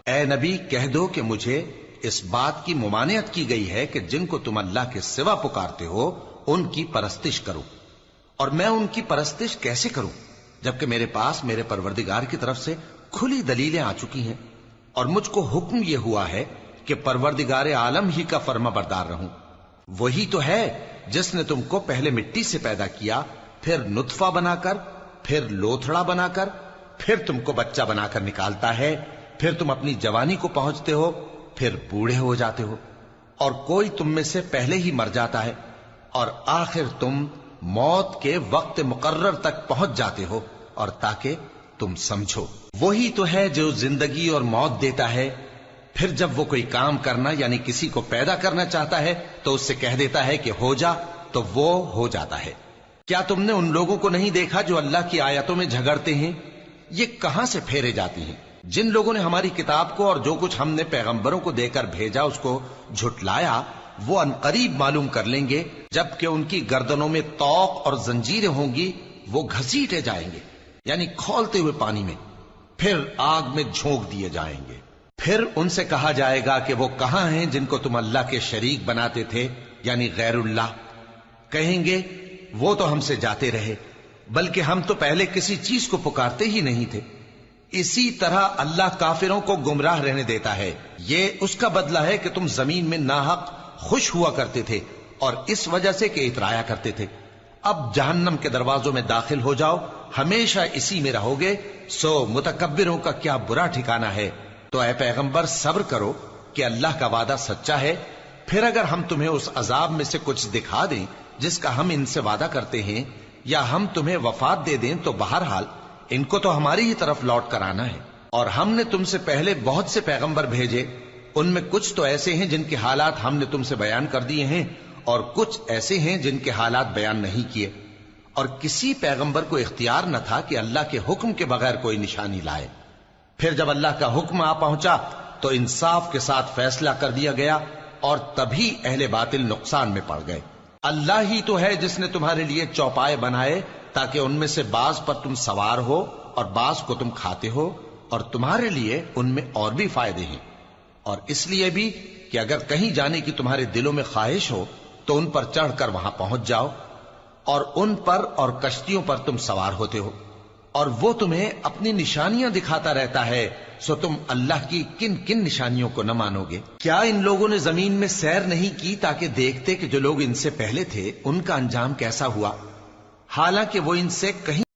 اے نبی کہہ دو کہ مجھے اس بات کی ممانعت کی گئی ہے کہ جن کو تم اللہ کے سوا پکارتے ہو ان کی پرستش کرو، اور میں ان کی پرستش کیسے کروں جبکہ میرے پاس میرے پروردگار کی طرف سے کھلی دلیلیں آ چکی ہیں، اور مجھ کو حکم یہ ہوا ہے کہ پروردگار عالم ہی کا فرما بردار رہوں۔ وہی تو ہے جس نے تم کو پہلے مٹی سے پیدا کیا، پھر نطفہ بنا کر، پھر لوتھڑا بنا کر، پھر تم کو بچہ بنا کر نکالتا ہے، پھر تم اپنی جوانی کو پہنچتے ہو، پھر بوڑھے ہو جاتے ہو، اور کوئی تم میں سے پہلے ہی مر جاتا ہے، اور آخر تم موت کے وقت مقرر تک پہنچ جاتے ہو، اور تاکہ تم سمجھو۔ وہی تو ہے جو زندگی اور موت دیتا ہے، پھر جب وہ کوئی کام کرنا یعنی کسی کو پیدا کرنا چاہتا ہے تو اس سے کہہ دیتا ہے کہ ہو جا، تو وہ ہو جاتا ہے۔ کیا تم نے ان لوگوں کو نہیں دیکھا جو اللہ کی آیتوں میں جھگڑتے ہیں؟ یہ کہاں سے پھیرے جاتی ہیں؟ جن لوگوں نے ہماری کتاب کو اور جو کچھ ہم نے پیغمبروں کو دے کر بھیجا اس کو جھٹلایا، وہ انقریب معلوم کر لیں گے جبکہ ان کی گردنوں میں طوق اور زنجیریں ہوں گی، وہ گھسیٹے جائیں گے یعنی کھولتے ہوئے پانی میں، پھر آگ میں جھونک دیے جائیں گے۔ پھر ان سے کہا جائے گا کہ وہ کہاں ہیں جن کو تم اللہ کے شریک بناتے تھے یعنی غیر اللہ؟ کہیں گے وہ تو ہم سے جاتے رہے، بلکہ ہم تو پہلے کسی چیز کو پکارتے ہی نہیں تھے۔ اسی طرح اللہ کافروں کو گمراہ رہنے دیتا ہے، یہ اس کا بدلہ ہے کہ تم زمین میں ناحق خوش ہوا کرتے تھے اور اس وجہ سے کہ اترایا کرتے تھے۔ اب جہنم کے دروازوں میں داخل ہو جاؤ، ہمیشہ اسی میں رہو گے، سو متکبروں کا کیا برا ٹھکانہ ہے۔ تو اے پیغمبر صبر کرو کہ اللہ کا وعدہ سچا ہے، پھر اگر ہم تمہیں اس عذاب میں سے کچھ دکھا دیں جس کا ہم ان سے وعدہ کرتے ہیں، یا ہم تمہیں وفات دے دیں، تو بہرحال ان کو تو ہماری ہی طرف لوٹ کر آنا ہے۔ اور ہم نے تم سے پہلے بہت سے پیغمبر بھیجے، ان میں کچھ تو ایسے ہیں جن کے حالات ہم نے تم سے بیان کر دیے ہیں، اور کچھ ایسے ہیں جن کے حالات بیان نہیں کیے، اور کسی پیغمبر کو اختیار نہ تھا کہ اللہ کے حکم کے بغیر کوئی نشانی لائے۔ پھر جب اللہ کا حکم آ پہنچا تو انصاف کے ساتھ فیصلہ کر دیا گیا، اور تبھی اہل باطل نقصان میں پڑ گئے۔ اللہ ہی تو ہے جس نے تمہارے لیے چوپائے بنائے تاکہ ان میں سے بعض پر تم سوار ہو اور بعض کو تم کھاتے ہو، اور تمہارے لیے ان میں اور بھی فائدے ہیں، اور اس لیے بھی کہ اگر کہیں جانے کی تمہارے دلوں میں خواہش ہو تو ان پر چڑھ کر وہاں پہنچ جاؤ، اور ان پر اور کشتیوں پر تم سوار ہوتے ہو، اور وہ تمہیں اپنی نشانیاں دکھاتا رہتا ہے، سو تم اللہ کی کن کن نشانیوں کو نہ مانو گے؟ کیا ان لوگوں نے زمین میں سیر نہیں کی تاکہ دیکھتے کہ جو لوگ ان سے پہلے تھے ان کا انجام کیسا ہوا، حالانکہ وہ ان سے کہیں